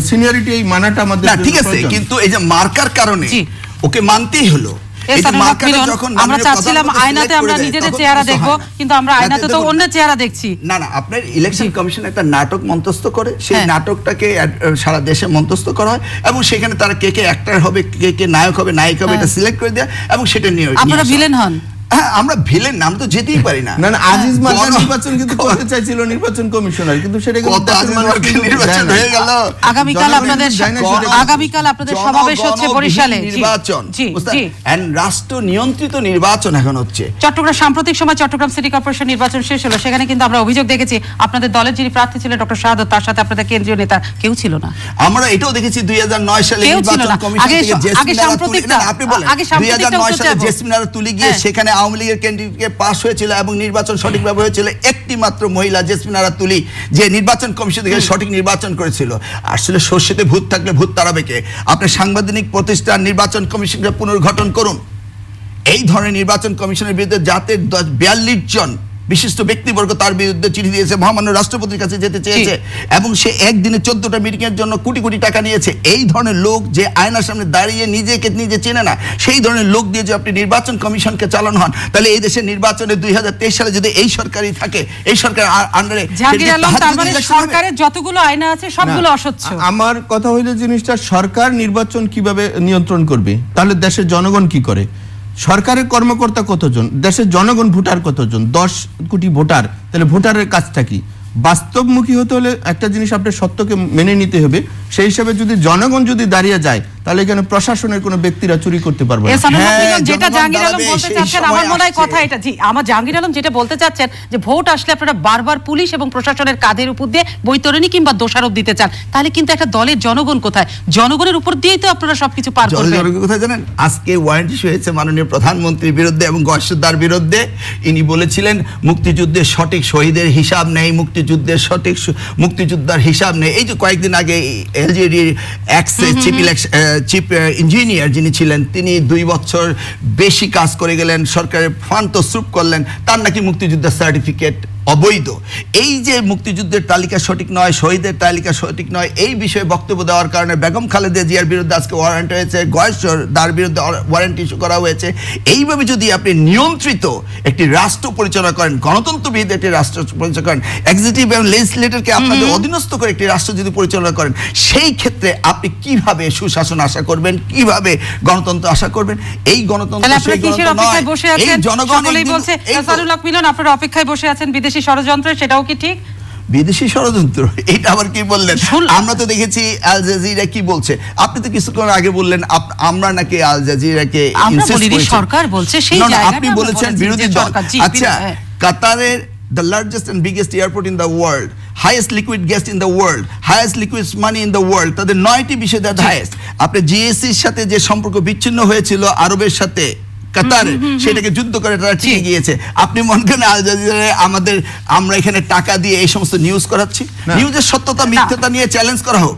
সিনিয়রিটি, এই মানাটা আমাদের ঠিক আছে। কিন্তু এই যে মার্কার কারণে ওকে মানতেই হলো। আমরা চাচ্ছিলাম আয়নাতে আমরা নিজেদের চেহারা দেখবো, কিন্তু আমরা আয়নাতে তো অন্য চেহারা দেখছি। না না, আপনার ইলেকশন কমিশন একটা নাটক মঞ্চস্থ করে, সেই নাটকটাকে সারা দেশে মঞ্চস্থ করা হয়, এবং সেখানে তারা কে কে অ্যাক্টর হবে, কে কে নায়ক হবে, নায়িকা হবে, এটা সিলেক্ট করে দেয়, এবং সেটা নিয়ে আপনারা ভিলেন হন। হ্যাঁ, আমরা ভিলেন না, আমরা তো যেতেই পারি না। না না, আজিজ মার্কা নির্বাচন কিন্তু করতে চাইছিল নির্বাচন কমিশনার, কিন্তু সেটা নির্বাচন হয়ে গেল। আগামীকাল আপনাদের সমাবেশ হচ্ছে বরিশালে, নির্বাচন এন্ড রাষ্ট্র নিয়ন্ত্রিত নির্বাচন এখন হচ্ছে। চট্টগ্রাম সাম্প্রতিক সময় চট্টগ্রাম সিটি কর্পোরেশন নির্বাচন শেষ হলো, সেখানে কিন্তু আমরা অভিযোগ দেখেছি আপনাদের দলের যিনি প্রার্থী ছিলেন ডক্টর শাহাদত, তার সাথে আপনাদের কেন্দ্রীয় নেতা কেউ ছিল না। আমরা এটাও দেখেছি 2009 সালে নির্বাচন কমিশন থেকে আপনি বলেন 2009 সালে জেসমিনারা তুলি গিয়ে সেখানে আওয়ামী লীগের ক্যান্ডিডেটকে পাস হয়েছিল এবং নির্বাচন সঠিকভাবে হয়েছিল একটি মাত্র মহিলা জেসমিনারা তুলি, যে নির্বাচন কমিশন থেকে সঠিক নির্বাচন করেছিল। আসলে সর্ষেতে ভূত থাকলে ভূত তাড়াবে কে? আপনি সাংবিধানিক প্রতিষ্ঠান নির্বাচন কমিশনকে পুনর্গঠন করুন। এই ধরনের নির্বাচন কমিশনের বিরুদ্ধে যাতে 42 জন বিশিষ্ট ব্যক্তিবর্গ তার বিরুদ্ধে চিঠি দিয়েছে, মহামান্য রাষ্ট্রপতির কাছে যেতে চেয়েছে, এবং সে একদিনে 14টা মিটিং এর জন্য কোটি কোটি টাকা নিয়েছে। এই ধরনের লোক যে আয়নার সামনে দাঁড়িয়ে নিজেকে নিজে চেনে না, সেই ধরনের লোক দিয়ে যে আপনি নির্বাচন কমিশনকে চালানো হন, তাহলে এই দেশের নির্বাচনে 2023 সালে যদি এই সরকারই থাকে, এই সরকার আন্ডারে সরকারের যতগুলো আয়না আছে সবগুলো অস্বচ্ছ। আমার কথা হইলো জিনিসটা, সরকার নির্বাচন কিভাবে নিয়ন্ত্রণ করবে? তাহলে দেশের জনগণ কি করে? সরকারের কর্মকর্তা কতজন, দেশের জনগণ ভোটার কতজন? 10 কোটি ভোটার। তাহলে ভোটারের কাজটা কি? বাস্তবমুখী হতে হলে একটা জিনিস আপনার সত্যকে মেনে নিতে হবে। সেই হিসাবে যদি জনগণ যদি দাঁড়িয়ে যায়, তাহলে এখানে প্রশাসনের কোনো ব্যক্তিরা চুরি করতে পারবে না। যেটা জাহাঙ্গীর আলম বলতে চাচ্ছেন, আমার মনে হয় কথা এটা, জি আমার জাহাঙ্গীর আলম যেটা বলতে চাচ্ছেন যে ভোট আসলে আপনারা বারবার পুলিশ এবং প্রশাসনের কাঁধের উপর দিয়ে বৈতরণী কিংবা দোষারোপ দিতে চান, তাহলে কিন্তু একটা দলের জনগণ কোথায়? জনগণের উপর দিয়েই তো আপনারা সবকিছু পার করবেন। জনগণ কোথায় জানেন? আজকে ওয়ারেন্ট ইস্যু হয়েছে মাননীয় প্রধানমন্ত্রীর বিরুদ্ধে এবং গয়েশ্বরদার বিরুদ্ধে। ইনি বলেছিলেন মুক্তিযুদ্ধের সঠিক শহীদের হিসাব নেই, মুক্তিযুদ্ধের সঠিক মুক্তিযোদ্ধার হিসাব নেই। এই যে কয়েকদিন আগে এলজিডির এক্স চিফ ইঞ্জিনিয়ার যিনি ছিলেন, তিনি 2 বছর বেশি কাজ করে গেলেন, সরকারের ফান্ড তসরুপ করলেন, তার নাকি মুক্তিযোদ্ধার সার্টিফিকেট অবৈধ। এই যে মুক্তিযুদ্ধের তালিকা সঠিক নয়, শহীদের তালিকা সঠিক নয়, এই বিষয়ে বক্তব্য দেওয়ার কারণে বেগম খালেদা জিয়ার বিরুদ্ধে আজকে ওয়ারেন্ট হয়েছে, গয়েশ্বর তার বিরুদ্ধে ওয়ারেন্ট ইস্যু করা হয়েছে। এইভাবে যদি আপনি নিয়ন্ত্রিত একটি রাষ্ট্র পরিচালনা করেন, গণতন্ত্রবিদ একটি রাষ্ট্র পরিচালনা করেন, এক্সিকিউটিভ এবং লেজিসলেটরকে আপনাদের অধীনস্থ করে একটি রাষ্ট্র যদি পরিচালনা করেন, সেই ক্ষেত্রে আপনি কিভাবে সুশাসন আশা করবেন, কিভাবে গণতন্ত্র আশা করবেন? এই গণতন্ত্র সেই গণতন্ত্র নয়। এই জনগণ বলছে আপনারা অপেক্ষায় বসে আছেন বিদেশি ষড়যন্ত্রে, সেটাও কি ঠিক? বিদেশি ষড়যন্ত্র এটা আবার কি বললেন? আমরা তো দেখেছি আল জাজিরা কি বলছে। আপনি তো কিছুক্ষণ আগে বললেন আমরা নাকি আল জাজিরাকে ইনসিস্ট করেছি, সরকার বলছে সেই জায়গাটা আপনি বলেছেন বিরোধী দল। আচ্ছা, কাতারের the largest and biggest airport in the world, highest liquid gas in the world, highest liquid money in the world, তাদের 9টি বিষয় দ্যাট হাইয়েস্ট। আপনি জিএসসির সাথে যে সম্পর্ক বিচ্ছিন্ন হয়েছিল আরবের সাথে কাতারে, সেটাকে যুদ্ধ করে তারা টিকে গিয়েছে। আপনি মনে করেন আল জাজিরায় আমরা এখানে টাকা দিয়ে এই সমস্ত নিউজ করাচ্ছি? নিউজের সত্যতা মিথ্যাটা নিয়ে চ্যালেঞ্জ করা হোক।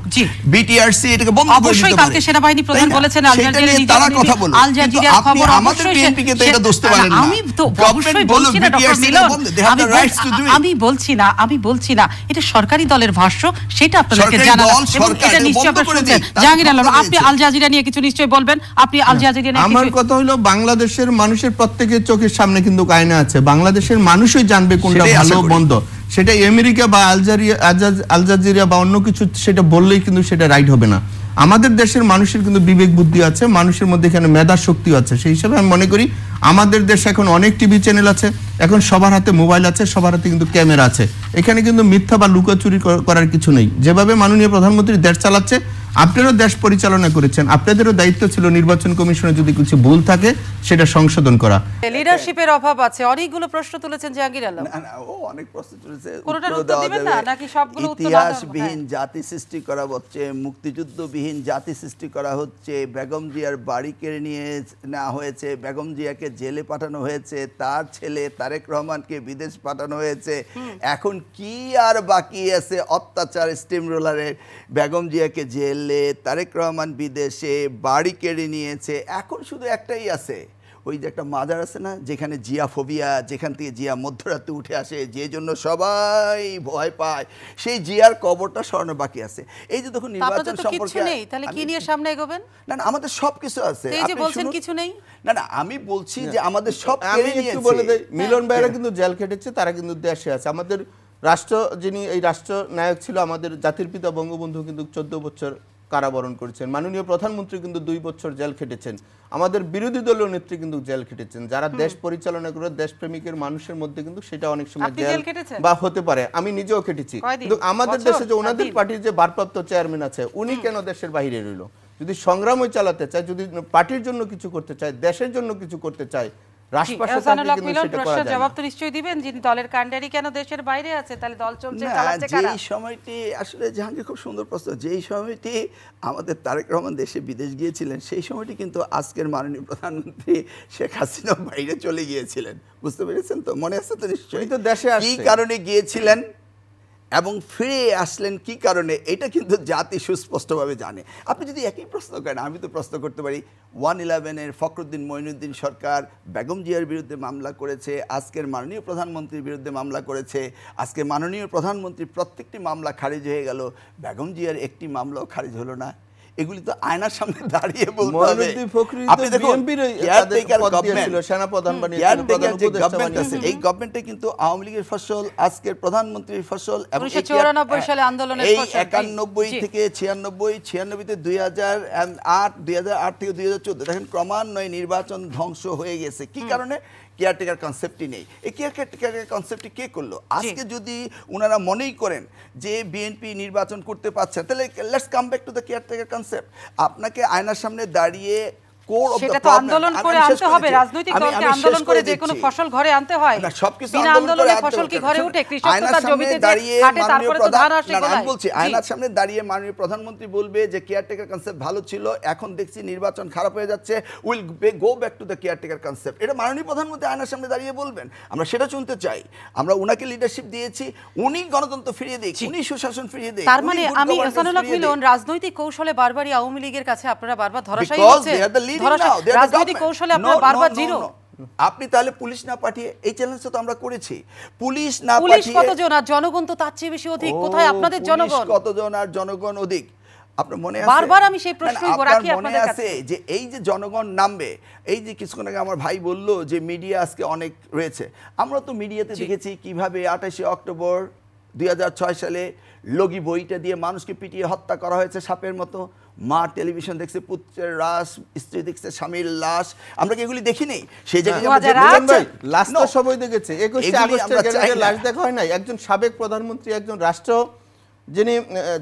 বিটিআরসি এটাকে বন্ধ করে দিতে পারে। কালকে সেনাবাহিনী প্রধান বলেছেন আল জাজিরা তারা কথা বলুন, আল জাজিরার খবর আমাদের বিএনপি কে তো এটা দোষ দিতে পারেন না। আমি তো অবশ্যই বলছি না ডক্টর মিলন, আমি বলছি না এটা সরকারি দলের ভাষ্য, সেটা আপনাদেরকে জানালাম এবং এটা নিশ্চয়ই আপনারা শুনছেন। জাহাঙ্গীর আলম, আপনি আল জাজিরা নিয়ে কিছু নিশ্চয়ই বলবেন। আপনি আল জাজিরা নিয়ে আমার কথা হলো বাংলাদেশের মানুষের প্রত্যেকের চোখের সামনে কিন্তু আয়না আছে, বাংলাদেশের মানুষই জানবে কোনটা ভালো মন্দ। সেটা আমেরিকা বা আল জাজিরা বা অন্য কিছু সেটা বললেই কিন্তু সেটা রাইট হবে না। আমাদের দেশের মানুষের কিন্তু বিবেক বুদ্ধি আছে, মানুষের মধ্যে এখানে মেধা শক্তি আছে। সেই হিসাবে আমি মনে করি আমাদের দেশে এখন অনেক টিভি চ্যানেল আছে, এখন সবার হাতে মোবাইল আছে, সবার হাতে কিন্তু ক্যামেরা আছে। এখানে কিন্তু মিথ্যা বা লুকাচুরি করার কিছু নেই। যেভাবে মাননীয় প্রধানমন্ত্রী দেশ চালাচ্ছে, আপনারাও দেশ পরিচালনা করেছেন, আপনাদেরও দায়িত্ব ছিল নির্বাচন কমিশনে যদি কিছু ভুল থাকে সেটা সংশোধন করা। লিডারশিপের অভাব আছে, অনেকগুলো প্রশ্ন তুলেছেন জাহাঙ্গীর আলম। না ও অনেক প্রশ্ন তুলেছে, কোনটার উত্তর দিবেন না নাকি সবগুলো উত্তর? ইতিহাসবিহীন জাতি সৃষ্টি করা হচ্ছে, মুক্তিযুদ্ধবিহীন জাতি সৃষ্টি করা হচ্ছে, বেগম জিয়ার বাড়ি কেড়ে নিয়ে নেওয়া হয়েছে, বেগম জিয়াকে জেলে পাঠানো হয়েছে, তার ছেলে তারেক রহমানকে বিদেশ পাঠানো হয়েছে। এখন কি আর বাকি আছে? অত্যাচার স্টিম রোলারের, বেগম জিয়াকে জেলে, তারেক রহমান বিদেশে, বাড়ি কেড়ে নিয়েছে। এখন শুধু একটাই আছে, ওই যে একটা মাজার আছে না যেখানে জিয়া ফোবিয়া, যেখান থেকে জিয়া মধ্যরাতে উঠে আসে, যে জন্য সবাই ভয় পায়, সেই জিয়ার কবরটা সরানো বাকি আছে। এই যে তখন নির্বাচন সম্পর্কে তাহলে কি নিয়ে সামনে এগোবেন? না না, আমাদের সবকিছু আছে। এই যে বলছেন কিছু নেই, না না, আমি বলছি যে আমাদের সব আমি একটু বলে দেই, মিলন ভাইরা কিন্তু জেল খেটেছে, তারা কিন্তু দেশে আছে। আমাদের রাষ্ট্র যিনি এই রাষ্ট্র নায়ক ছিল, আমাদের জাতির পিতা বঙ্গবন্ধু কিন্তু 14 বছর কারাবরণ করেছেন। মাননীয় প্রধানমন্ত্রী কিন্তু 2 বছর জেল খেটেছেন। আমাদের বিরোধী দলীয় নেত্রী কিন্তু জেল খেটেছেন। যারা দেশ পরিচালনা করে দেশপ্রেমিকের মানুষের মধ্যে কিন্তু সেটা অনেক সময় জেল বা হতে পারে। আমি নিজেও খেটেছি। কিন্তু আমাদের দেশে যে ওনাদের পার্টির যে ভারপ্রাপ্ত চেয়ারম্যান আছে, উনি কেন দেশের বাইরে রইল? যদি সংগ্রামই চালাতে চায়, যদি পার্টির জন্য কিছু করতে চায়, দেশের জন্য কিছু করতে চায়, জবাব তো নিশ্চয়ই দিবেন। যিনি দলের কাণ্ডারি কেন দেশের বাইরে আছে, তাহলে দল চলছে চালাচ্ছে কারা? যেই সময়টি আসলে জাহাঙ্গীর খুব সুন্দর প্রশ্ন, যেই সময়টি আমাদের তারেক রহমান দেশে বিদেশ গিয়েছিলেন, সেই সময়টি কিন্তু আজকের মাননীয় প্রধানমন্ত্রী শেখ হাসিনা বাইরে চলে গিয়েছিলেন। বুঝতে পেরেছেন তো? মনে আছে তো নিশ্চয়ই? তো দেশে কি কারণে গিয়েছিলেন এবং ফিরে আসলেন কি কারণে, এটা কিন্তু জাতি সুস্পষ্টভাবে জানে। আপনি যদি একই প্রশ্ন করেন, আমি তো প্রশ্ন করতে পারি, 111-এর ফখরুদ্দিন মঈনুদ্দিন সরকার বেগম জিয়ার বিরুদ্ধে মামলা করেছে, আজকের মাননীয় প্রধানমন্ত্রীর বিরুদ্ধে মামলা করেছে। আজকে মাননীয় প্রধানমন্ত্রী প্রত্যেকটি মামলা খারিজ হয়ে গেল, বেগম জিয়ার একটি মামলাও খারিজ হলো না। এগুলি তো আয়নার সামনে দাঁড়িয়ে বলতে হবে। আপনি দেখুন, এই গভর্নমেন্টে কিন্তু আওয়ামী লীগের ফসল, আজকের প্রধানমন্ত্রীর ফসল, এবং 1994 সালে আন্দোলনের ফসল, 91 থেকে 96 তে 2008 থেকে 2014 দেখেন ক্রমান্বয়ে নির্বাচন ধ্বংস হয়ে গেছে। কি কারণে? কেয়ারটেকার কনসেপ্টই নেই। এই কেয়ারটেকার কনসেপ্টটি কে করলো? আজকে যদি ওনারা মনেই করেন যে বিএনপি নির্বাচন করতে পারছে, তাহলে let's come back to the caretaker concept. আপনাকে আয়নার সামনে দাঁড়িয়ে সেটা তো আন্দোলন করে আনতে হবে। রাজনৈতিক দলকে আন্দোলন করে যে কোনো ফসল ঘরে আনতে হয়। বিনা আন্দোলনে ফসল কি ঘরে ওঠে? কৃষক তো তার জমিতে খাটে, তারপরে তো ধান আসে গলায়। আমি বলছি, আয়নার সামনে দাঁড়িয়ে মাননীয় প্রধানমন্ত্রী বলবে যে কেয়ারটেকার কনসেপ্ট ভালো ছিল, এখন দেখছি নির্বাচন খারাপ হয়ে যাচ্ছে, will go back to the caretaker concept. এটা মাননীয় প্রধানমন্ত্রী আয়নার সামনে দাঁড়িয়ে বলবেন। আমরা সেটা শুনতে চাই। আমরা উনাকে লিডারশিপ দিয়েছি, উনি গণতন্ত্র ফিরিয়ে দিক, উনি সুশাসন ফিরিয়ে দিক। তার মানে আমি হাসানুল্লাহ মিলন, রাজনৈতিক কৌশলে বারবারই আওয়ামী লীগের কাছে আপনারা বারবার ধরাশায়ী হচ্ছে। রাজনৈতিক কৌশলে আপনারা বারবার জিরো। আপনি তাহলে পুলিশ না পাঠিয়ে, এই চ্যালেঞ্জটা তো আমরা করেছি, পুলিশ না পুলিশ পাঠিয়ে কতজন আর জনগণ তো তার চেয়ে বেশি অধিক, কোথায় আপনাদের জনগণ? কতজন আর জনগণ অধিক? আপনার মনে আছে? বারবার আমি সেই প্রশ্নই রাখি আপনাদের কাছে যে এই যে জনগণ নামবে, এই যে কিছুক্ষণ আগে আমার ভাই বলল যে মিডিয়া আজকে অনেক রয়েছে, আমরা তো মিডিয়াতে দেখেছি কিভাবে 28শে অক্টোবর 2006 সালে লগি বইটা দিয়ে মানুষকে পিটিয়ে হত্যা করা হয়েছে সাপের মতো। মা টেলিভিশন দেখছে পুত্রের লাশ, স্ত্রী দেখছে স্বামীর লাশ, আমরা কি এগুলি দেখিনি? সেই জায়গায় লাশ তো সবাই দেখেছে। 21শে আগস্টের লাশ দেখা হয় নাই? একজন সাবেক প্রধানমন্ত্রী, একজন রাষ্ট্র যিনি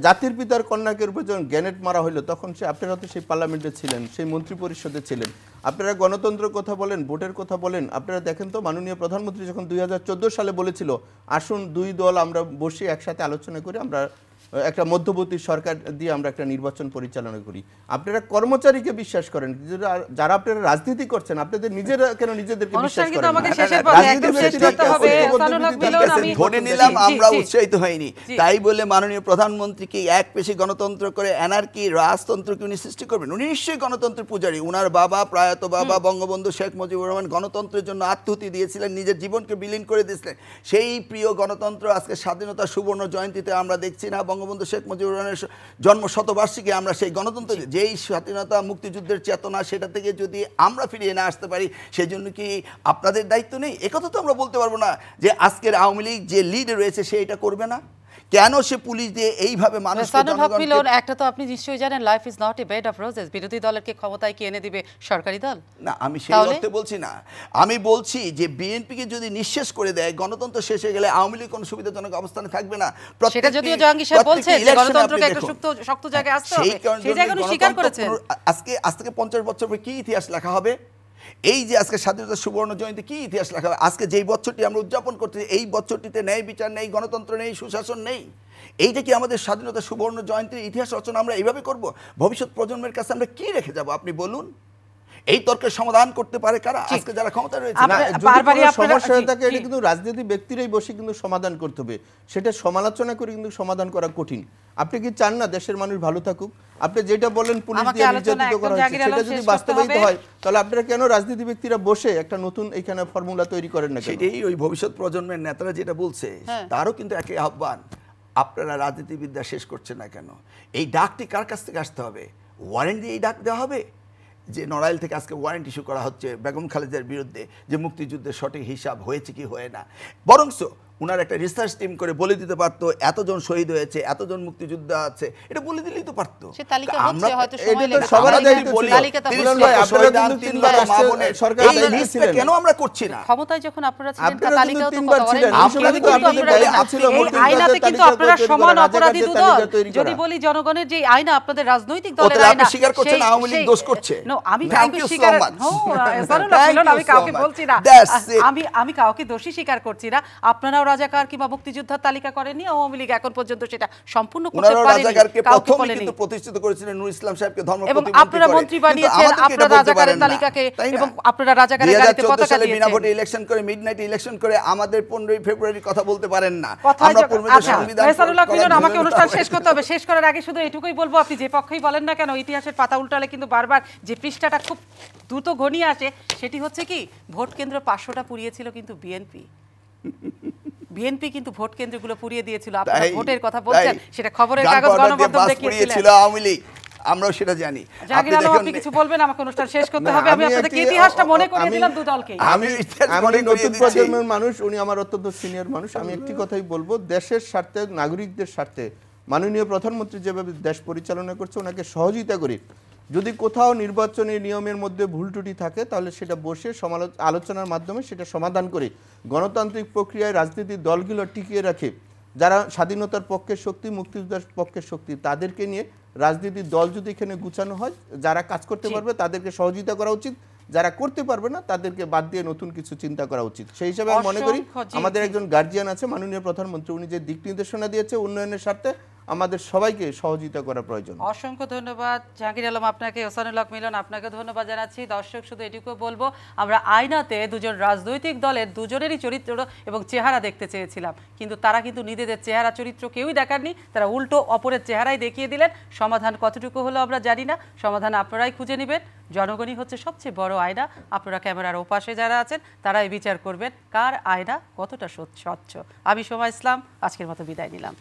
জাতির পিতার কন্যাকে উপর যখন গ্যানেট মারা হইলো, তখন আপনারা তো সেই পার্লামেন্টে ছিলেন, সেই মন্ত্রী পরিষদে ছিলেন। আপনারা গণতন্ত্রের কথা বলেন, ভোটের কথা বলেন, আপনারা দেখেন তো মাননীয় প্রধানমন্ত্রী যখন 2014 সালে বলেছিল আসুন দুই দল আমরা বসে একসাথে আলোচনা করি, আমরা একটা মধ্যবর্তী সরকার দিয়ে আমরা একটা নির্বাচন পরিচালনা করি, আপনারা কর্মচারীকে বিশ্বাস করেন? যারা আপনারা রাজনীতি করছেন আপনাদের নিজেরা কেন নিজেদেরকে বিশ্বাস করেন? ধরে নিলাম আমরা উৎসাহিত হয়নি, তাই বলে মাননীয় প্রধানমন্ত্রীকে এক পেশে গণতন্ত্র করে এনার্কি রাজতন্ত্রকে উনি সৃষ্টি করবেন? উনি নিশ্চয়ই গণতন্ত্রের পূজারী। উনার বাবা, প্রয়াত বাবা বঙ্গবন্ধু শেখ মুজিবুর রহমান গণতন্ত্রের জন্য আত্মহতি দিয়েছিলেন, নিজের জীবনকে বিলীন করে দিয়েছিলেন। সেই প্রিয় গণতন্ত্র আজকে স্বাধীনতার সুবর্ণ জয়ন্তীতে আমরা দেখছি না বঙ্গবন্ধু শেখ মুজিবুর রহমানের জন্ম শতবার্ষিকী আমরা সেই গণতন্ত্র, যেই স্বাধীনতা মুক্তিযুদ্ধের চেতনা, সেটা থেকে যদি আমরা ফিরিয়ে না আসতে পারি, সেই জন্য কি আপনাদের দায়িত্ব নেই? একথা তো আমরা বলতে পারবো না যে আজকের আওয়ামী লীগ যে লিড রয়েছে সে এটা করবে না। কেন সে পুলিশ দিয়ে এইভাবে মানুষকে? একটা তো আপনি নিশ্চয়ই জানেন, life is not a bed of roses. বিরোধী দলকে ক্ষমতায় কি এনে দিবে সরকারি দল? না, আমি সেই অর্থে বলছি না। আমি বলছি যে বিএনপিকে যদি নিঃশেষ করে দেয়, গণতন্ত্র শেষ হয়ে গেলে আওয়ামী লীগ কোনো সুবিধাজনক অবস্থানে থাকবে না। সেটা যদিও জাহাঙ্গীর সাহেব বলছে যে গণতন্ত্রকে একটা শক্ত জায়গায় আসতে হবে, সেই জায়গায় উনি স্বীকার করেছেন। আজ থেকে 50 বছর পরে কি ইতিহাস লেখা হবে? এই যে আজকে স্বাধীনতার সুবর্ণ জয়ন্তী, কি ইতিহাস লেখা হবে? আজকে যেই বছরটি আমরা উদযাপন করতেছি, এই বছরটিতে ন্যায় বিচার নেই, গণতন্ত্র নেই, সুশাসন নেই। এইটা কি আমাদের স্বাধীনতার সুবর্ণ জয়ন্তীর ইতিহাস রচনা আমরা এইভাবে করব? ভবিষ্যৎ প্রজন্মের কাছে আমরা কি রেখে যাব আপনি বলুন? এই তর্কের সমাধান করতে পারে কারা? আজকে যারা ক্ষমতা রয়েছে। সমস্যা থাকে, এটা কিন্তু রাজনীতি ব্যক্তিরাই বসে কিন্তু সমাধান করতে হবে, সেটা সমালোচনা করে কিন্তু সমাধান করা কঠিন। আপনি কি চান না দেশের মানুষ ভালো থাকুক? আপনি যেটা বলেন পুলিশ দিয়ে নির্যাতিত করা হচ্ছে, সেটা যদি বাস্তবায়িত হয় তাহলে আপনারা কেন রাজনীতি ব্যক্তিরা বসে একটা নতুন এখানে ফর্মুলা তৈরি করেন না? সেটাই ওই ভবিষ্যৎ প্রজন্মের নেতারা যেটা বলছে, তারও কিন্তু একই আহ্বান, আপনারা রাজনীতিবিদ্যা শেষ করছেন না কেন? এই ডাকটি কার কাছ থেকে আসতে হবে? ওয়ারেন্ট দিয়ে এই ডাক দেওয়া হবে যে নড়াইল থেকে আজকে ওয়ারেন্ট ইস্যু করা হচ্ছে বেগম খালেদার বিরুদ্ধে যে মুক্তিযুদ্ধের সঠিক হিসাব হয়েছে কি হয় না। বরংস উনার একটা রিসার্চ টিম করে বলে দিতে পারতো এতজন শহীদ হয়েছে, এতজন মুক্তিযোদ্ধা আছে, এটা বলে দিলেই তো পারতো। কেন আমরা করছি না? ক্ষমতায় যখন আপনারা ছিলেন তার তালিকাও তো আইনাতে কিন্তু আপনারা সমান অপরাধী দুদল। যদি বলি জনগণের যে আইনা, আপনাদের রাজনৈতিক দলের আইনা, স্বীকার করছেন আওয়ামী লীগ দোষ করছে। আমি কাউকে স্বীকার আমি কাউকে বলছি না, আমি কাউকে দোষী স্বীকার করছি না। আপনারা রাজাকার কিংবা মুক্তিযোদ্ধার তালিকা করেননি, আওয়ামী লীগ এখন পর্যন্ত সেটা সম্পূর্ণ করতে পারেনি। রাজাকারকে প্রথম কিন্তু প্রতিষ্ঠিত করেছিলেন নূর ইসলাম সাহেবকে ধর্ম প্রতিমন্ত্রী করে। আপনারা মন্ত্রী বানিয়েছেন, আপনারা রাজাকারের তালিকাকে এবং আপনারা রাজাকারের গাড়িতে পতাকা দিয়েছেন। বিনা ভোটে ইলেকশন করে, মিডনাইট ইলেকশন করে আমাদের 15ই ফেব্রুয়ারি কথা বলতে পারেন না। আমরা পূর্বের সংবিধান। ফয়সালুল্লাহ মিলন, আমাকে অনুষ্ঠান শেষ করতে হবে। শেষ করার আগে শুধু এটুকুই বলবো, আপনি যে পক্ষই বলেন না কেন, ইতিহাসের পাতা উল্টালে কিন্তু বারবার যে পৃষ্ঠাটা খুব দ্রুত ঘনিয়ে আসে, সেটি হচ্ছে কি ভোট কেন্দ্র 500টা পুড়িয়েছিল কিন্তু বিএনপি কিন্তু ভোট কেন্দ্রগুলো পুড়িয়ে দিয়েছিল। আপনারা ভোটের কথা বলছেন, সেটা খবরের কাগজ গণমাধ্যম দেখিয়েছিল, আওয়ামী লীগ, আমরাও সেটা জানি। আপনি কিছু বলবেন, আমাকে অনুষ্ঠান শেষ করতে হবে। আমি আপনাদেরকে ইতিহাসটা মনে করিয়ে দিলাম দুদলকে। আমি নতুন প্রজন্মের মানুষ, উনি আমার অত্যন্ত সিনিয়র মানুষ। আমি একটি কথাই বলবো, দেশের স্বার্থে, নাগরিকদের স্বার্থে মাননীয় প্রধানমন্ত্রী যেভাবে দেশ পরিচালনা করছে, ওনাকে সহযোগিতা করি। যদি কোথাও নির্বাচনী নিয়মের মধ্যে ভুল ত্রুটি থাকে তাহলে সেটা বসে আলোচনার মাধ্যমে সেটা সমাধান করে গণতান্ত্রিক প্রক্রিয়ায় রাজনৈতিক দলগুলো টিকিয়ে রাখে। যারা স্বাধীনতার পক্ষের শক্তি, মুক্তিযুদ্ধের পক্ষের শক্তি, তাদেরকে নিয়ে রাজনীতির দল যদি এখানে গুছানো হয়, যারা কাজ করতে পারবে তাদেরকে সহযোগিতা করা উচিত, যারা করতে পারবে না তাদেরকে বাদ দিয়ে নতুন কিছু চিন্তা করা উচিত। সেই হিসাবে আমি মনে করি আমাদের একজন গার্জিয়ান আছে মাননীয় প্রধানমন্ত্রী, উনি যে দিক নির্দেশনা দিয়েছে উন্নয়নের স্বার্থে, আমাদের সবাইকে সহযোগিতা করা প্রয়োজন। অসংখ্য ধন্যবাদ জাহাঙ্গীর আলম আপনাকে, ওসানুল হক মিলন আপনাকে ধন্যবাদ জানাচ্ছি। দর্শক শুধু এটুকু বলবো, আমরা আয়নাতে দুজন রাজনৈতিক দলের দুজনেরই চরিত্র এবং চেহারা দেখতে চেয়েছিলাম, কিন্তু তারা কিন্তু নিজেদের চেহারা চরিত্র কেউই দেখাননি, তারা উল্টো অপরের চেহারাই দেখিয়ে দিলেন। সমাধান কতটুকু হলো আমরা জানি না, সমাধান আপনারাই খুঁজে নেবেন। জনগণই হচ্ছে সবচেয়ে বড় আয়না। আপনারা ক্যামেরার ওপাশে যারা আছেন তারাই বিচার করবেন কার আয়না কতটা স্বচ্ছ। আমি সোমা ইসলাম আজকের মতো বিদায় নিলাম।